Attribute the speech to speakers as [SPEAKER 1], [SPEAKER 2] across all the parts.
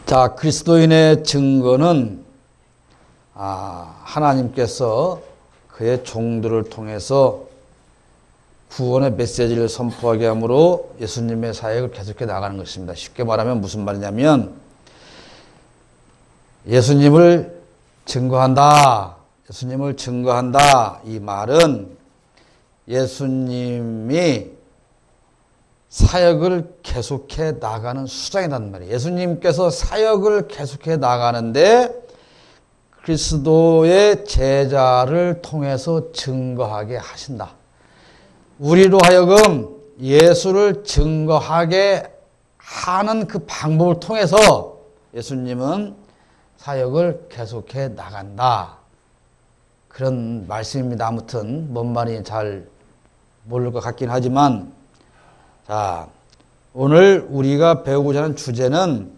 [SPEAKER 1] 자, 그리스도인의 증거는 하나님께서 그의 종들을 통해서 구원의 메시지를 선포하게 함으로 예수님의 사역을 계속해 나가는 것입니다. 쉽게 말하면 무슨 말이냐면 예수님을 증거한다. 예수님을 증거한다. 이 말은 예수님이 사역을 계속해 나가는 수장이란 말이에요. 예수님께서 사역을 계속해 나가는데 그리스도의 제자를 통해서 증거하게 하신다. 우리로 하여금 예수를 증거하게 하는 그 방법을 통해서 예수님은 사역을 계속해 나간다. 그런 말씀입니다. 아무튼 뭔 말인지 잘 모를 것 같긴 하지만, 자, 오늘 우리가 배우고자 하는 주제는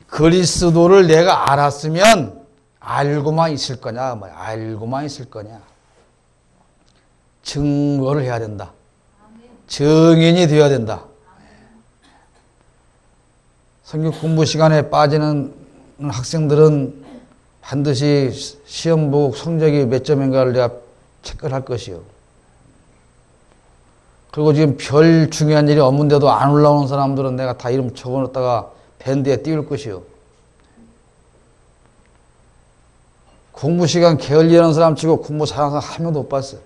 [SPEAKER 1] 그리스도를 내가 알았으면 알고만 있을 거냐, 알고만 있을 거냐. 증거를 해야 된다. 증인이 되어야 된다. 성경 공부 시간에 빠지는 학생들은 반드시 시험 보고 성적이 몇 점인가를 내가 체크를 할 것이요. 그리고 지금 별 중요한 일이 없는데도 안 올라오는 사람들은 내가 다 이름 적어놓다가 밴드에 띄울 것이요. 공부 시간 게을리하는 사람 치고 공부 잘하는 사람 한 명도 못 봤어요.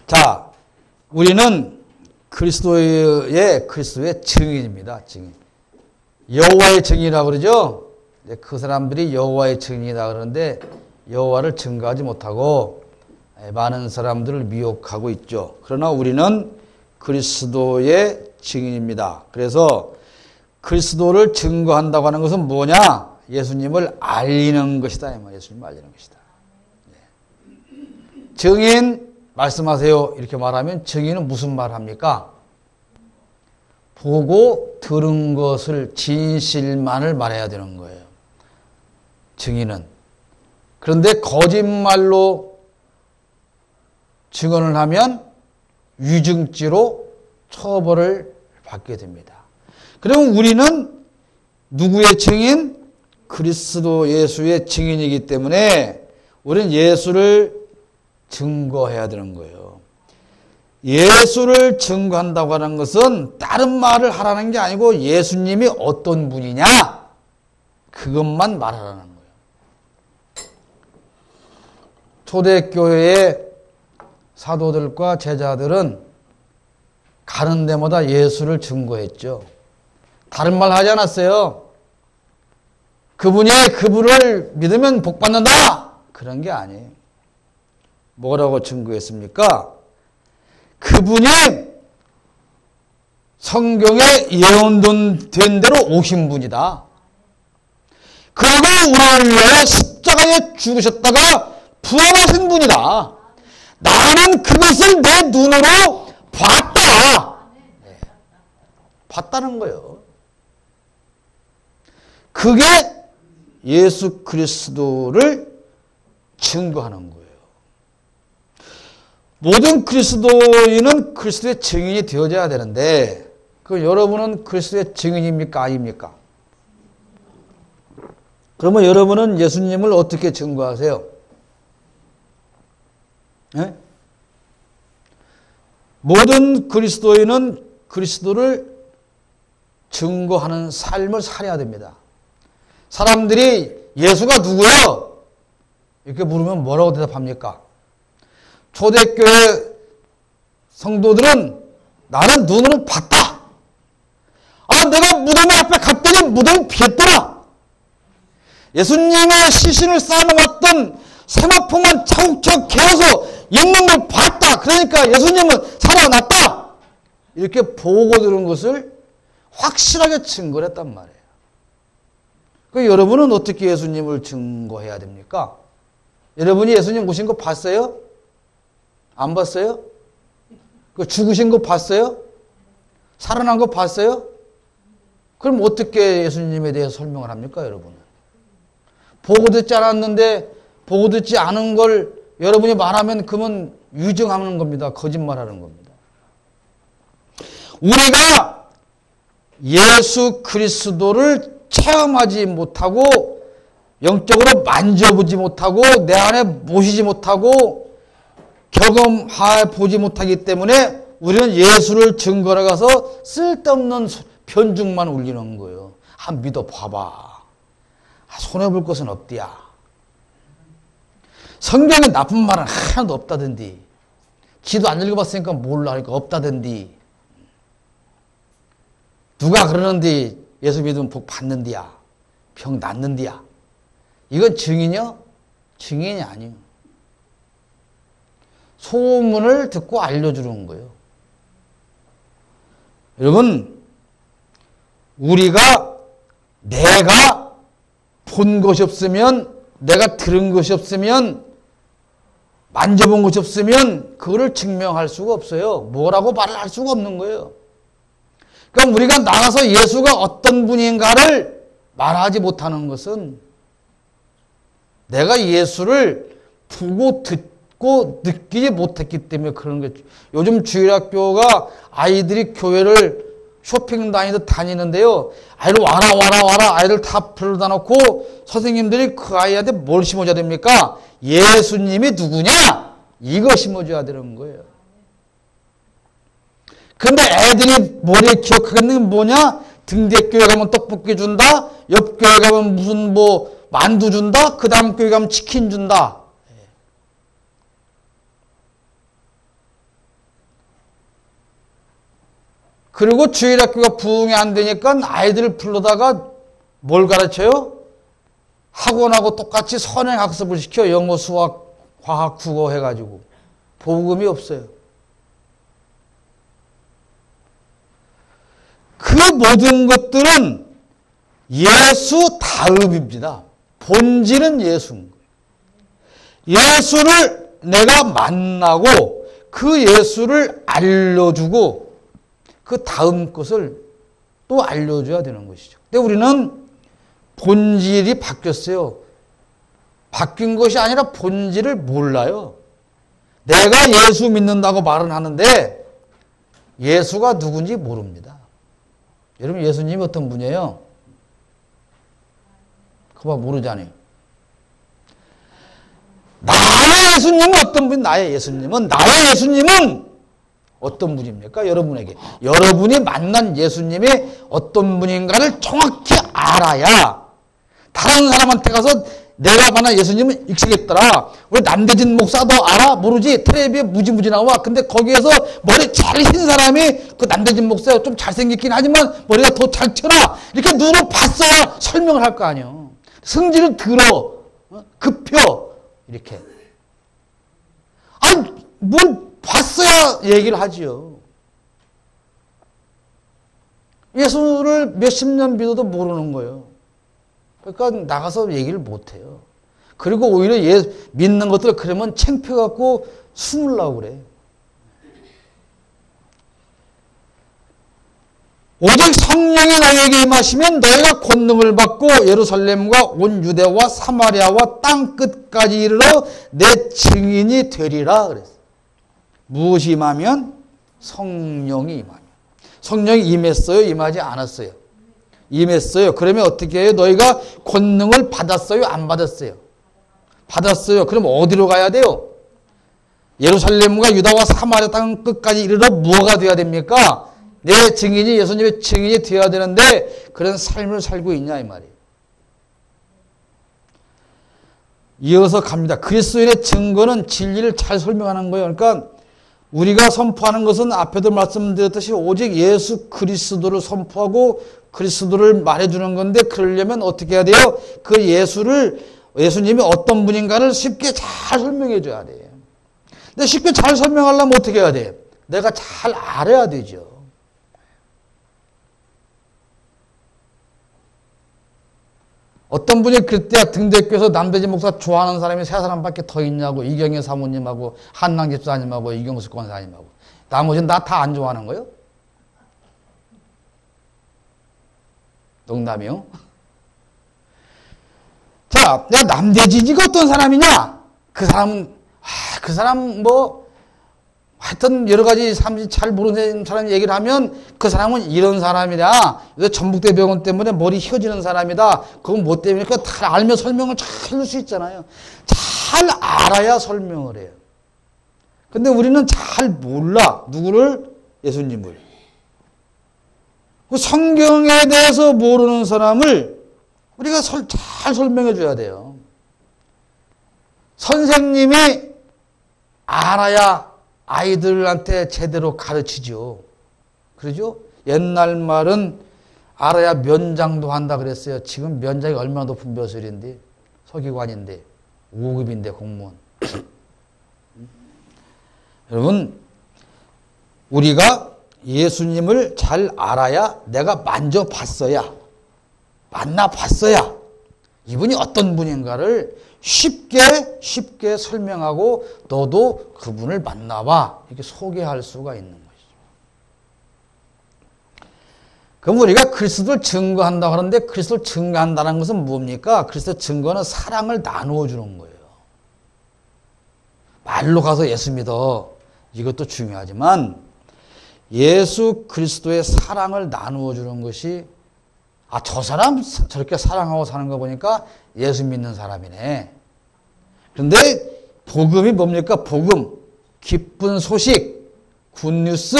[SPEAKER 1] 자, 우리는 그리스도의 증인입니다. 증인. 여호와의 증인이라고 그러죠. 그 사람들이 여호와의 증인이다 그러는데 여호와를 증거하지 못하고 많은 사람들을 미혹하고 있죠. 그러나 우리는 그리스도의 증인입니다. 그래서 그리스도를 증거한다고 하는 것은 뭐냐? 예수님을 알리는 것이다. 예수님을 알리는 것이다. 증인 말씀하세요. 이렇게 말하면 증인은 무슨 말 합니까? 보고 들은 것을 진실만을 말해야 되는 거예요. 증인은. 그런데 거짓말로 증언을 하면 위증죄로 처벌을 받게 됩니다. 그럼 우리는 누구의 증인? 그리스도 예수의 증인이기 때문에 우리는 예수를 증거해야 되는 거예요. 예수를 증거한다고 하는 것은 다른 말을 하라는 게 아니고 예수님이 어떤 분이냐 그것만 말하라는 거예요. 초대교회의 사도들과 제자들은 가는 데마다 예수를 증거했죠. 다른 말 하지 않았어요. 그분을 믿으면 복 받는다. 그런 게 아니에요. 뭐라고 증거했습니까? 그분이 성경에 예언된 대로 오신 분이다. 그리고 우리를 위해 십자가에 죽으셨다가 부활하신 분이다. 나는 그것을 내 눈으로 봤다. 봤다는 거예요. 그게 예수 그리스도를 증거하는 거예요. 모든 그리스도인은 그리스도의 증인이 되어져야 되는데 여러분은 그리스도의 증인입니까? 아닙니까? 그러면 여러분은 예수님을 어떻게 증거하세요? 네? 모든 그리스도인은 그리스도를 증거하는 삶을 살아야 됩니다. 사람들이 예수가 누구예요? 이렇게 물으면 뭐라고 대답합니까? 초대교회 성도들은 나는 눈으로 봤다. 내가 무덤 앞에 갔더니 무덤이 비었더라. 예수님의 시신을 쌓아놓았던 세마포만 차곡차곡 개어서 있는 걸 봤다. 그러니까 예수님은 살아났다. 이렇게 보고 들은 것을 확실하게 증거를 했단 말이에요. 여러분은 어떻게 예수님을 증거해야 됩니까? 여러분이 예수님 오신 거 봤어요? 안 봤어요? 죽으신 거 봤어요? 살아난 거 봤어요? 그럼 어떻게 예수님에 대해서 설명을 합니까, 여러분은? 보고 듣지 않았는데, 보고 듣지 않은 걸 여러분이 말하면 그건 위증하는 겁니다. 거짓말하는 겁니다. 우리가 예수 그리스도를 체험하지 못하고 영적으로 만져보지 못하고 내 안에 모시지 못하고 경험해 보지 못하기 때문에 우리는 예수를 증거로 가서 쓸데없는 변죽만 울리는 거예요. 한 믿어 봐봐. 손해볼 것은 없디야. 성경에 나쁜 말은 하나도 없다던디. 지도 안 읽어봤으니까 몰라. 그러니까 없다던디. 누가 그러는디 예수 믿으면 복 받는디야. 병 낫는디야. 이건 증인이요? 증인이 아니에요. 소문을 듣고 알려주는 거예요. 여러분, 우리가 내가 본 것이 없으면, 내가 들은 것이 없으면, 만져본 것이 없으면 그거를 증명할 수가 없어요. 뭐라고 말을 할 수가 없는 거예요. 그럼 우리가 나가서 예수가 어떤 분인가를 말하지 못하는 것은 내가 예수를 보고 듣고 느끼지 못했기 때문에 그런 거죠. 요즘 주일학교가 아이들이 교회를 쇼핑 다니듯 다니는데요. 아이들 와라 아이들 다 불러다 놓고 선생님들이 그 아이한테 뭘 심어줘야 됩니까? 예수님이 누구냐? 이거 심어줘야 되는 거예요. 근데 애들이 머리에 기억하겠는 게 뭐냐? 등대 교회 가면 떡볶이 준다. 옆 교회 가면 무슨 만두 준다. 그 다음 교회 가면 치킨 준다. 그리고 주일학교가 부흥이 안 되니까 아이들을 불러다가 뭘 가르쳐요? 학원하고 똑같이 선행학습을 시켜. 영어, 수학, 과학, 국어 해가지고. 복음이 없어요. 그 모든 것들은 예수 다음입니다. 본질은 예수인 거예요. 예수를 내가 만나고 그 예수를 알려주고 그 다음 것을 또 알려줘야 되는 것이죠. 근데 우리는 본질이 바뀌었어요. 바뀐 것이 아니라 본질을 몰라요. 내가 예수 믿는다고 말은 하는데 예수가 누군지 모릅니다. 여러분 예수님이 어떤 분이에요? 그거 모르잖아요. 나의 예수님은 어떤 분? 나의 예수님은 어떤 분입니까? 여러분에게. 여러분이 만난 예수님이 어떤 분인가를 정확히 알아야 다른 사람한테 가서 내가 만난 예수님은 익숙했더라. 우리 남대진 목사도 알아? 모르지? 텔레비에 무지무지 나와. 근데 거기에서 머리 잘 흰 사람이 그 남대진 목사가 좀 잘생겼긴 하지만 머리가 더 잘 튀어나. 이렇게 눈으로 봤어야 설명을 할 거 아니에요. 성질을 들어. 급혀. 이렇게. 아니, 뭘 봤어야 얘기를 하지요. 예수를 몇십 년 믿어도 모르는 거예요. 그러니까 나가서 얘기를 못해요. 그리고 오히려 믿는 것들 그러면 창피해갖고 숨으려고 그래. 오직 성령이 너에게 임하시면 너희가 권능을 받고 예루살렘과 온 유대와 사마리아와 땅 끝까지 이르러 내 증인이 되리라 그랬어요. 무엇이 임하면? 성령이 임하면. 성령이 임했어요? 임하지 않았어요? 임했어요. 그러면 어떻게 해요? 너희가 권능을 받았어요? 안 받았어요? 받았어요. 그럼 어디로 가야 돼요? 예루살렘과 유다와 사마리아 땅 끝까지 이르러 뭐가 돼야 됩니까? 내 증인이 예수님의 증인이 되어야 되는데 그런 삶을 살고 있냐 이 말이에요. 이어서 갑니다. 그리스도인의 증거는 진리를 잘 설명하는 거예요. 그러니까 우리가 선포하는 것은 앞에도 말씀드렸듯이 오직 예수 그리스도를 선포하고 그리스도를 말해주는 건데 그러려면 어떻게 해야 돼요? 그 예수님이 어떤 분인가를 쉽게 잘 설명해 줘야 돼요. 근데 쉽게 잘 설명하려면 어떻게 해야 돼요? 내가 잘 알아야 되죠. 어떤 분이 그때 등대교에서 남대진 목사 좋아하는 사람이 세 사람밖에 더 있냐고. 이경희 사모님하고 한남 집사님하고 이경수 권사님하고. 나머지는 나 다 안 좋아하는 거예요? 농담이요. 자, 내가 남대진이가 어떤 사람이냐? 그 사람 하여튼 여러 가지 잘 모르는 사람 얘기를 하면 그 사람은 이런 사람이라 전북대병원 때문에 머리 휘어지는 사람이다. 그건 뭐 때문에 그거 다 알면 설명을 잘 해줄 수 있잖아요. 잘 알아야 설명을 해요. 근데 우리는 잘 몰라. 누구를? 예수님을. 성경에 대해서 모르는 사람을 우리가 잘 설명해 줘야 돼요. 선생님이 알아야 아이들한테 제대로 가르치죠. 그러죠? 옛날 말은 알아야 면장도 한다 그랬어요. 지금 면장이 얼마나 높은 벼슬인데, 서기관인데, 5급인데 공무원. 여러분, 우리가 예수님을 잘 알아야 내가 만져봤어야, 만나봤어야 이분이 어떤 분인가를 쉽게 설명하고 너도 그분을 만나봐 이렇게 소개할 수가 있는 것이죠. 그럼 우리가 그리스도를 증거한다고 하는데 그리스도를 증거한다는 것은 뭡니까? 그리스도 증거는 사랑을 나누어 주는 거예요. 말로 가서 예수 믿어 이것도 중요하지만 예수 그리스도의 사랑을 나누어 주는 것이 저 사람 저렇게 사랑하고 사는 거 보니까 예수 믿는 사람이네. 그런데 복음이 뭡니까? 복음, 기쁜 소식, 굿뉴스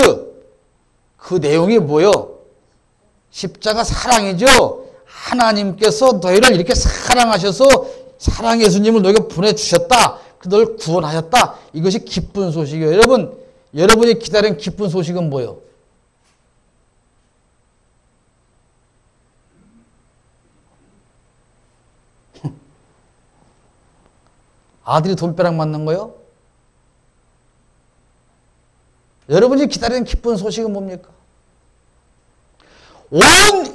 [SPEAKER 1] 그 내용이 뭐요? 십자가 사랑이죠. 하나님께서 너희를 이렇게 사랑하셔서 사랑 예수님을 너희가 보내주셨다. 너를 구원하셨다. 이것이 기쁜 소식이에요. 여러분이 기다린 기쁜 소식은 뭐예요? 아들이 돈벼락 맞는 거요? 여러분이 기다리는 기쁜 소식은 뭡니까? 온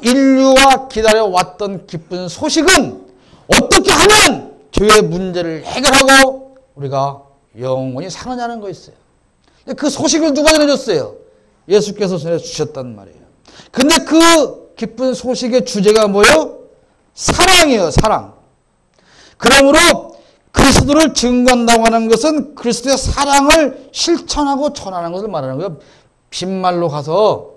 [SPEAKER 1] 인류가 기다려왔던 기쁜 소식은 어떻게 하면 죄의 문제를 해결하고 우리가 영원히 사느냐는 거였어요. 그 소식을 누가 전해줬어요? 예수께서 전해주셨단 말이에요. 근데 그 기쁜 소식의 주제가 뭐예요? 사랑이에요. 사랑. 그러므로 그리스도를 증거한다고 하는 것은 그리스도의 사랑을 실천하고 전하는 것을 말하는 거예요. 빈말로 가서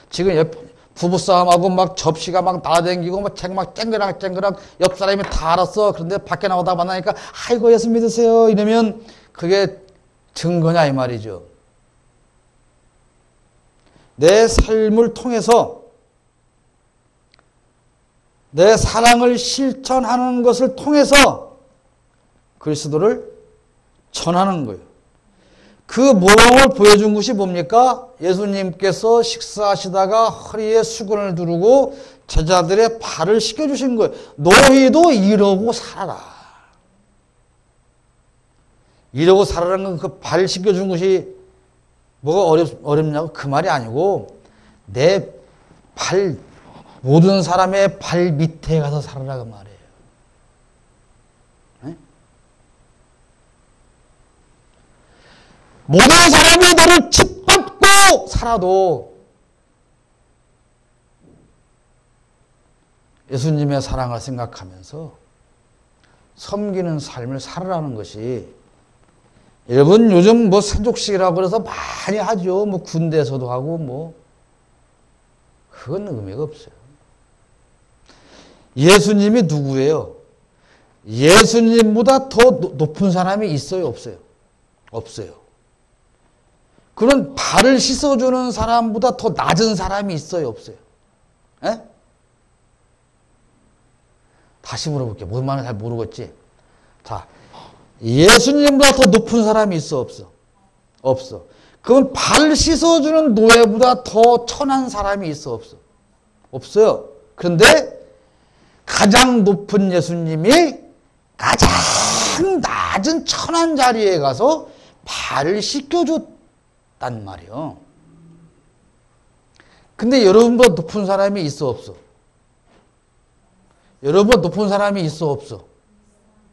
[SPEAKER 1] 지금 부부싸움하고 막 접시가 막 날아다니고 막 책 막 쨍그랑 옆 사람이 다 알았어. 그런데 밖에 나오다 만나니까 아이고 예수 믿으세요 이러면 그게 증거냐 이 말이죠. 내 삶을 통해서 내 사랑을 실천하는 것을 통해서 그리스도를 전하는 거예요. 그 모범을 보여준 것이 뭡니까? 예수님께서 식사하시다가 허리에 수건을 두르고 제자들의 발을 씻겨주신 거예요. 너희도 이러고 살아라. 이러고 살아라는 그 발을 씻겨준 것이 뭐가 어렵냐고 그 말이 아니고 내 발, 모든 사람의 발 밑에 가서 살아라 그 말이에요. 모든 사람이 너를 짓밟고 살아도 예수님의 사랑을 생각하면서 섬기는 삶을 살아라는 것이 여러분 요즘 뭐 세족식이라고 그래서 많이 하죠. 뭐 군대에서도 하고 뭐 그건 의미가 없어요. 예수님이 누구예요? 예수님보다 더 높은 사람이 있어요? 없어요? 없어요. 그런 발을 씻어주는 사람보다 더 낮은 사람이 있어요? 없어요? 에? 다시 물어볼게요. 뭔 말인지 잘 모르겠지? 자, 예수님보다 더 높은 사람이 있어? 없어? 없어. 그럼 발 씻어주는 노예보다 더 천한 사람이 있어? 없어? 없어요. 그런데 가장 높은 예수님이 가장 낮은 천한 자리에 가서 발을 씻겨줬단 말이에요. 근데 여러분보다 높은 사람이 있어? 없어? 여러분보다 높은 사람이 있어? 없어?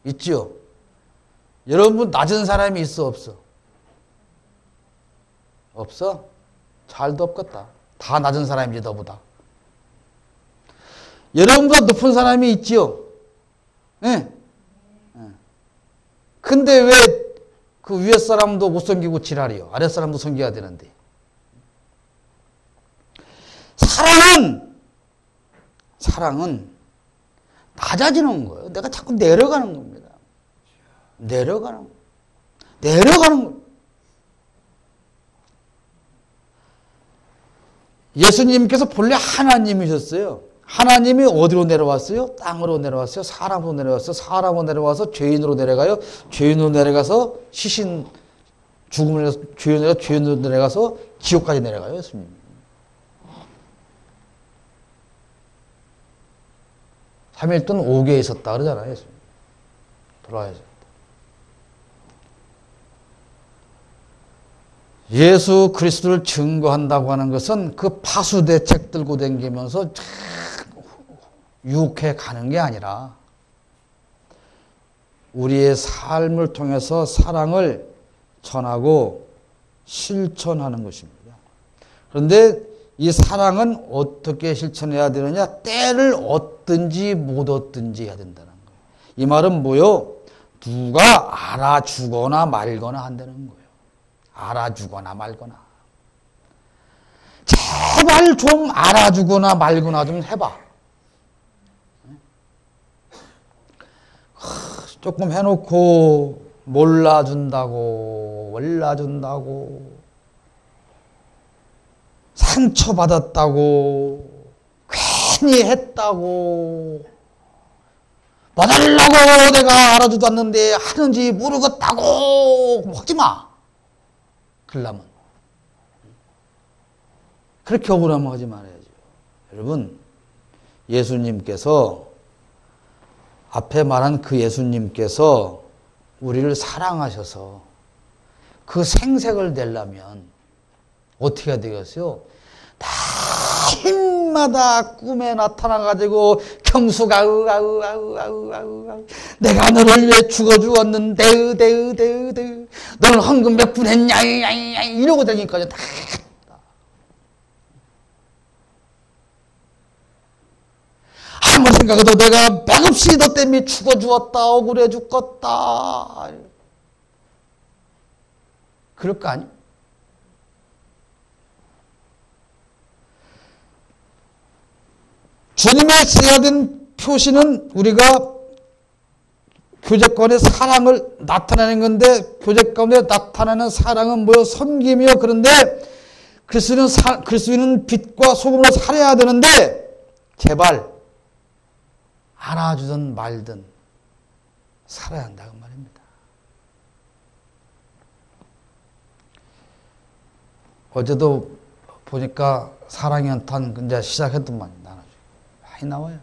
[SPEAKER 1] 있지요? 여러분보다 낮은 사람이 있어? 없어? 없어? 잘도 없겠다. 다 낮은 사람이지 너보다. 여러분보다 높은 사람이 있지요? 네. 근데 왜 그 위에 사람도 못 섬기고 지랄이요. 아랫 사람도 섬겨야 되는데. 사랑은 낮아지는 거예요. 내가 자꾸 내려가는 겁니다. 내려가는 거예요. 예수님께서 본래 하나님이셨어요. 하나님이 어디로 내려왔어요? 땅으로 내려왔어요. 사람으로 내려왔어요. 사람으로 내려와서 죄인으로 내려가요. 죄인으로 내려가서 죽음으로 죄인으로 내려가서 지옥까지 내려가요. 예수님. 삼일 동안 옥에 있었다 그러잖아요. 예수님. 돌아와야죠. 예수 그리스도를 증거한다고 하는 것은 그 파수대책 들고 다니면서 유혹해 가는 게 아니라 우리의 삶을 통해서 사랑을 전하고 실천하는 것입니다. 그런데 이 사랑은 어떻게 실천해야 되느냐? 때를 얻든지 못 얻든지 해야 된다는 거예요. 이 말은 뭐요? 누가 알아주거나 말거나 한다는 거예요. 알아주거나 말거나. 제발 좀 알아주거나 말거나 좀 해봐. 조금 해놓고 몰라준다고 상처받았다고 괜히 했다고 뭐달라고 내가 알아주도 않는데 하는지 모르겠다고 하지마. 그러려면 그렇게 억울하면 하지 말아야죠. 여러분, 예수님께서 앞에 말한 그 예수님께서 우리를 사랑하셔서 그 생색을 내려면 어떻게 해야 되겠어요? 날마다 꿈에 나타나가지고 경수가 내가 너를 위해 죽어주었는데 너는 헌금 몇 푼 했냐 이러고 다니니까 다 아무 생각해도 내가 맥없이 너 때문에 죽어주었다 억울해 죽겠다 그럴 거 아니에요? 주님의 제하된 표시는 우리가 교제 가운데 사랑을 나타내는 건데 교제 가운데 나타나는 사랑은 뭐요? 섬김이요. 그런데 그리스도인은 빛과 소금으로 살아야 되는데 제발 알아주든 말든 살아야 한다고 말입니다. 어제도 보니까 사랑의 연탄 이제 시작했더만 많이 나와요.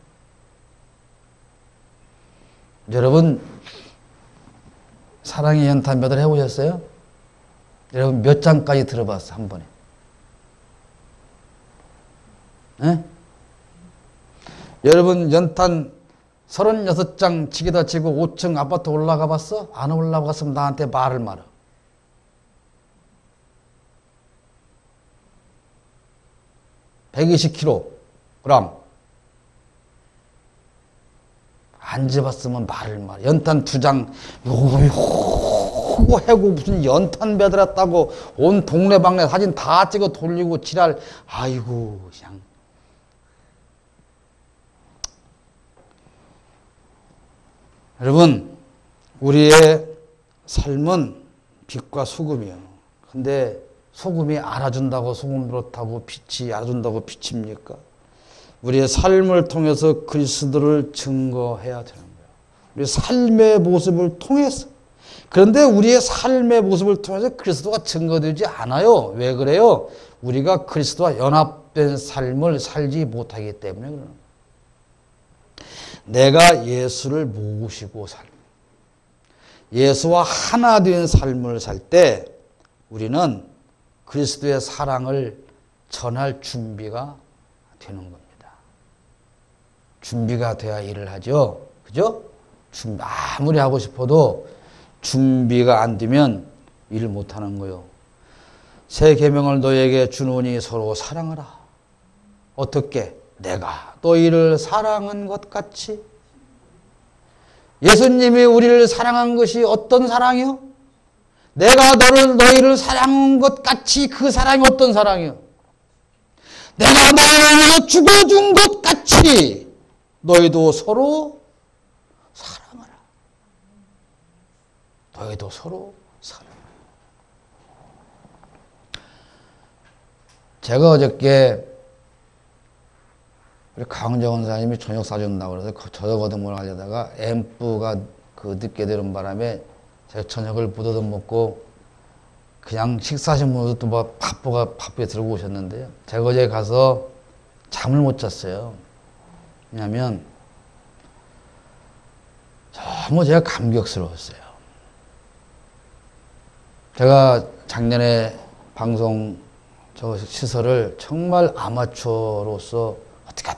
[SPEAKER 1] 여러분 사랑의 연탄 몇을 해보셨어요? 여러분 몇 장까지 들어봤어 한 번에? 네? 여러분 연탄 36장 치기다 치고 5층 아파트 올라가 봤어? 안 올라갔으면 나한테 말을 말아. (120kg) 안 집었으면 말을 말해. 연탄 2장 요거 해고 무슨 연탄 배달했다고 온 동네방네 사진 다 찍어 돌리고 지랄. 아이고 그냥 여러분 우리의 삶은 빛과 소금이에요. 근데 소금이 알아준다고 소금 그렇다고 빛이 알아준다고 빛입니까? 우리의 삶을 통해서 그리스도를 증거해야 되는 거예요. 우리 삶의 모습을 통해서. 그런데 우리의 삶의 모습을 통해서 그리스도가 증거되지 않아요. 왜 그래요? 우리가 그리스도와 연합된 삶을 살지 못하기 때문에 그러는 거예요. 내가 예수를 모시고 예수와 하나 된 삶을 살 때 우리는 그리스도의 사랑을 전할 준비가 되는 겁니다. 준비가 돼야 일을 하죠. 그죠? 아무리 하고 싶어도 준비가 안 되면 일을 못하는 거예요. 새 계명을 너에게 주노니 서로 사랑하라. 어떻게? 내가 너희를 사랑한 것 같이. 예수님이 우리를 사랑한 것이 어떤 사랑이요? 내가 너희를 사랑한 것 같이 그 사랑이 어떤 사랑이요? 내가 너희를 위해서 죽어준 것 같이 너희도 서로 사랑하라. 너희도 서로 사랑하라. 제가 어저께 우리 강정원 사장님이 저녁 사준다고 그래서 저녁 얻어먹으러 가려다가 앰프가 늦게 되는 바람에 제가 저녁을 못 얻어먹고 그냥 식사하신 분도 또 막 바쁘게 들고 오셨는데요. 제가 어제 가서 잠을 못 잤어요. 왜냐하면 너무 제가 감격스러웠어요. 제가 작년에 방송 저 시설을 정말 아마추어로서 어떻게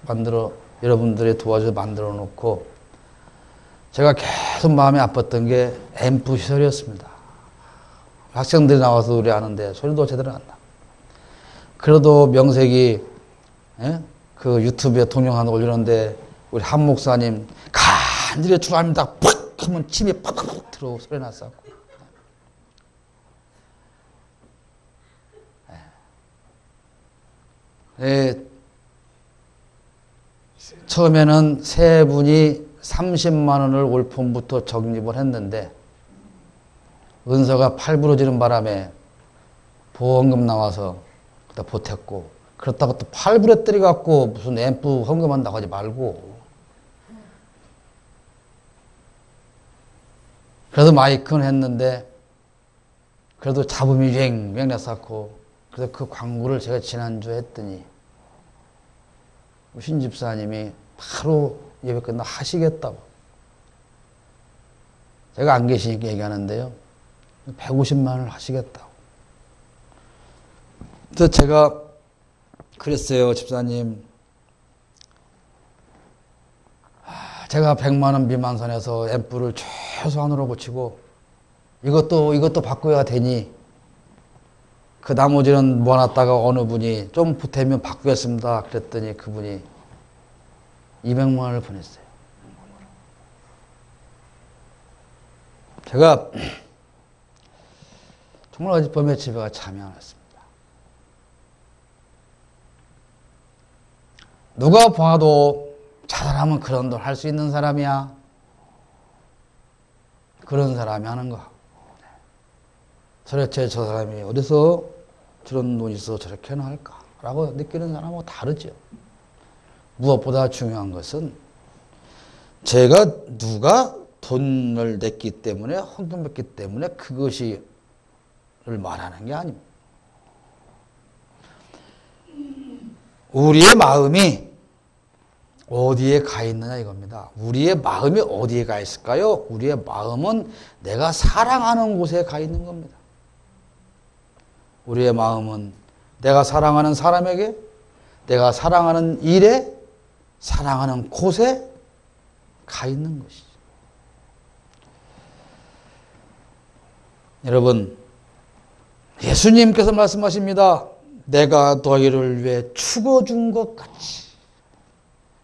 [SPEAKER 1] 만들어 여러분들의 도와줘서 만들어 놓고 제가 계속 마음이 아팠던 게 앰프 시설이었습니다. 학생들이 나와서 노래하는데 소리도 제대로 안 나. 그래도 명색이 그 유튜브에 동영상 올리는데 우리 한 목사님 간절히 축원합니다. 팍 하면 침이 팍팍 들어오고 소리 났었고. 처음에는 세 분이 30만 원을 올 봄부터 적립을 했는데 은서가 팔 부러지는 바람에 보험금 나와서 그다 보탰고 그렇다고 또 팔 부러뜨려 갖고 무슨 앰프 헌금한다고 하지 말고 그래도 마이크는 했는데 그래도 잡음이 왱왱 났었고 그래서 그 광고를 제가 지난주에 했더니 신 집사님이 바로 예배 끝나 하시겠다고. 제가 안 계시니까 얘기하는데요. 150만 원을 하시겠다고. 그래서 제가 그랬어요. 집사님. 제가 100만 원 미만 선에서 앰프를 최소한으로 고치고 이것도 바꿔야 되니 그 나머지는 모아놨다가 어느 분이 좀 보태면 바꾸겠습니다. 그랬더니 그분이 200만 원을 보냈어요. 제가 정말 어젯밤에 집에 가 잠이 안 왔습니다. 누가 봐도 저 사람은 그런 돈 할 수 있는 사람이야. 그런 사람이 하는 거. 도대체 저 사람이 어디서 저런 돈이 있어서 저렇게나 할까라고 느끼는 사람하고 다르죠. 무엇보다 중요한 것은 제가 누가 돈을 냈기 때문에 헌금했기 때문에 그것이를 말하는 게 아닙니다. 우리의 마음이 어디에 가 있느냐 이겁니다. 우리의 마음이 어디에 가 있을까요? 우리의 마음은 내가 사랑하는 곳에 가 있는 겁니다. 우리의 마음은 내가 사랑하는 사람에게, 내가 사랑하는 일에, 사랑하는 곳에 가 있는 것이죠. 여러분, 예수님께서 말씀하십니다. 내가 너희를 위해 죽어준 것 같이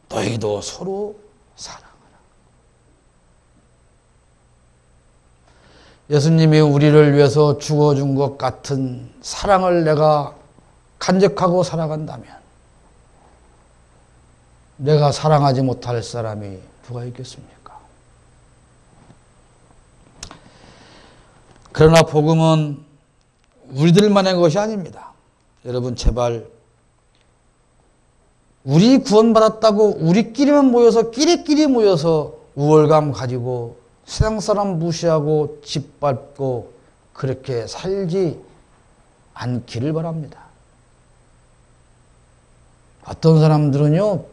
[SPEAKER 1] 너희도 서로 사랑하라. 예수님이 우리를 위해서 죽어준 것 같은 사랑을 내가 간직하고 살아간다면 내가 사랑하지 못할 사람이 누가 있겠습니까? 그러나 복음은 우리들만의 것이 아닙니다. 여러분 제발 우리 구원받았다고 우리끼리만 모여서 끼리끼리 모여서 우월감 가지고 세상 사람 무시하고 짓밟고 그렇게 살지 않기를 바랍니다. 어떤 사람들은요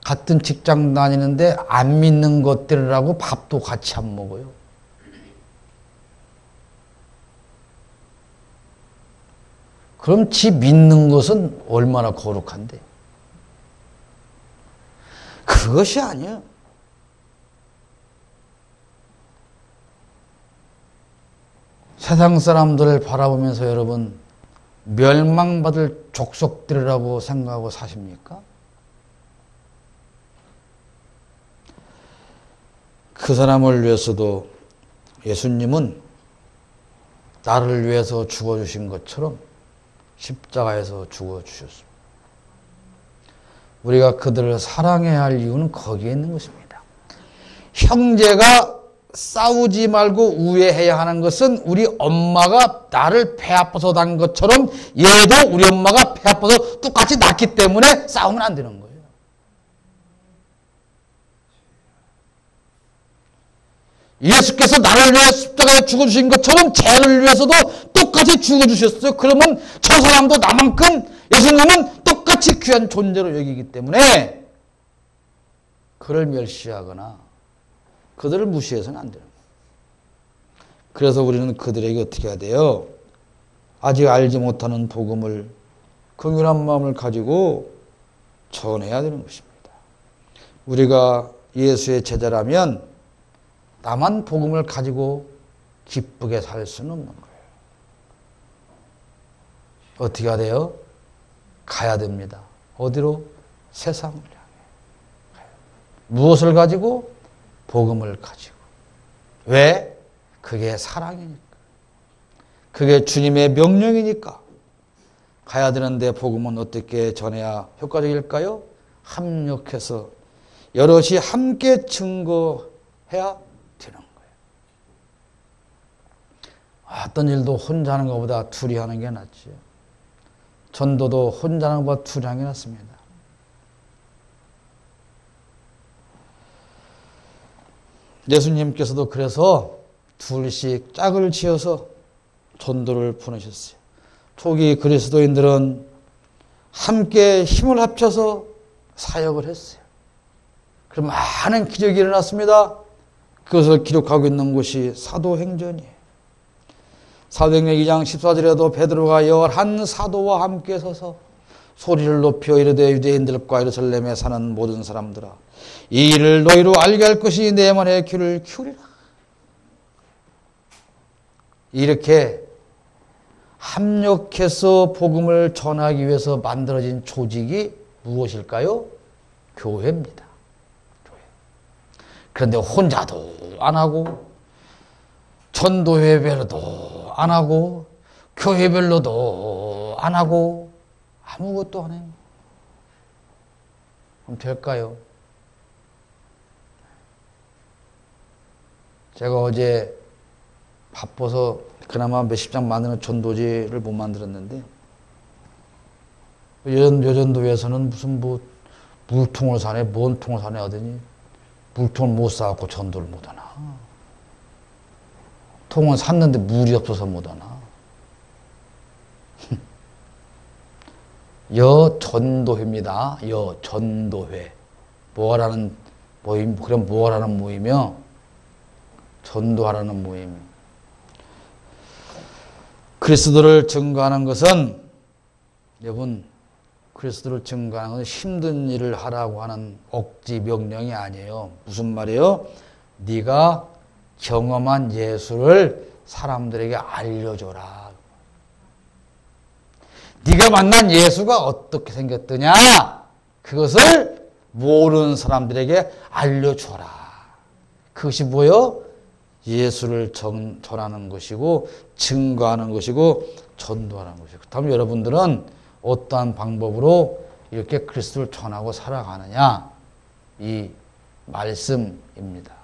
[SPEAKER 1] 같은 직장 다니는데 안 믿는 것들이라고 밥도 같이 안 먹어요. 그럼 지 믿는 것은 얼마나 거룩한데? 그것이 아니에요. 세상 사람들을 바라보면서 여러분 멸망받을 족속들이라고 생각하고 사십니까? 그 사람을 위해서도 예수님은 나를 위해서 죽어주신 것처럼 십자가에서 죽어주셨습니다. 우리가 그들을 사랑해야 할 이유는 거기에 있는 것입니다. 형제가 싸우지 말고 우애해야 하는 것은 우리 엄마가 나를 배 아파서 낳은 것처럼 얘도 우리 엄마가 배 아파서 똑같이 낳기 때문에 싸우면 안 되는 거예요. 예수께서 나를 위해 십자가에 죽어주신 것처럼 쟤를 위해서도 똑같이 죽어주셨어요. 그러면 저 사람도 나만큼 예수님은 똑같이 귀한 존재로 여기기 때문에 그를 멸시하거나 그들을 무시해서는 안 돼요. 그래서 우리는 그들에게 어떻게 해야 돼요? 아직 알지 못하는 복음을 긍휼한 마음을 가지고 전해야 되는 것입니다. 우리가 예수의 제자라면 나만 복음을 가지고 기쁘게 살 수는 없는 거예요. 어떻게 해야 돼요? 가야 됩니다. 어디로? 세상을 향해. 무엇을 가지고? 복음을 가지고. 왜? 그게 사랑이니까. 그게 주님의 명령이니까. 가야 되는데 복음은 어떻게 전해야 효과적일까요? 합력해서 여럿이 함께 증거해야 되는 거예요. 어떤 일도 혼자 하는 것보다 둘이 하는 게 낫지요. 전도도 혼자 하는 것보다 둘이 하는 게 낫습니다. 예수님께서도 그래서 둘씩 짝을 지어서 전도를 보내셨어요. 초기 그리스도인들은 함께 힘을 합쳐서 사역을 했어요. 그럼 많은 기적이 일어났습니다. 그것을 기록하고 있는 곳이 사도행전이에요. 사도행전 2장 14절에도 베드로가 11사도와 함께 서서 소리를 높여 이르되 유대인들과 예루살렘에 사는 모든 사람들아 이 일을 너희로 알게 할 것이 내 말에 귀를 기울이라. 이렇게 합력해서 복음을 전하기 위해서 만들어진 조직이 무엇일까요? 교회입니다. 교회. 그런데 혼자도 안 하고 전도회별로도 안 하고 교회별로도 안 하고 아무것도 안 해요. 그럼 될까요? 제가 어제 바빠서 그나마 몇십 장 만드는 전도지를 못 만들었는데 여전도에서는 무슨 뭐 물통을 사네 뭔 통을 사네 하더니 물통을 못 사갖고 전도를 못 하나. 통은 샀는데 물이 없어서 못 하나. 여전도회입니다. 여전도회. 뭐하라는 모임, 그럼 뭐하라는 모임이요? 전도하라는 모임. 그리스도를 증거하는 것은, 여러분, 그리스도를 증거하는 것은 힘든 일을 하라고 하는 억지 명령이 아니에요. 무슨 말이에요? 네가 경험한 예수를 사람들에게 알려줘라. 네가 만난 예수가 어떻게 생겼더냐? 그것을 모르는 사람들에게 알려줘라. 그것이 뭐예요? 예수를 전하는 것이고 증거하는 것이고 전도하는 것이고. 그렇다면 여러분들은 어떠한 방법으로 이렇게 그리스도를 전하고 살아가느냐? 이 말씀입니다.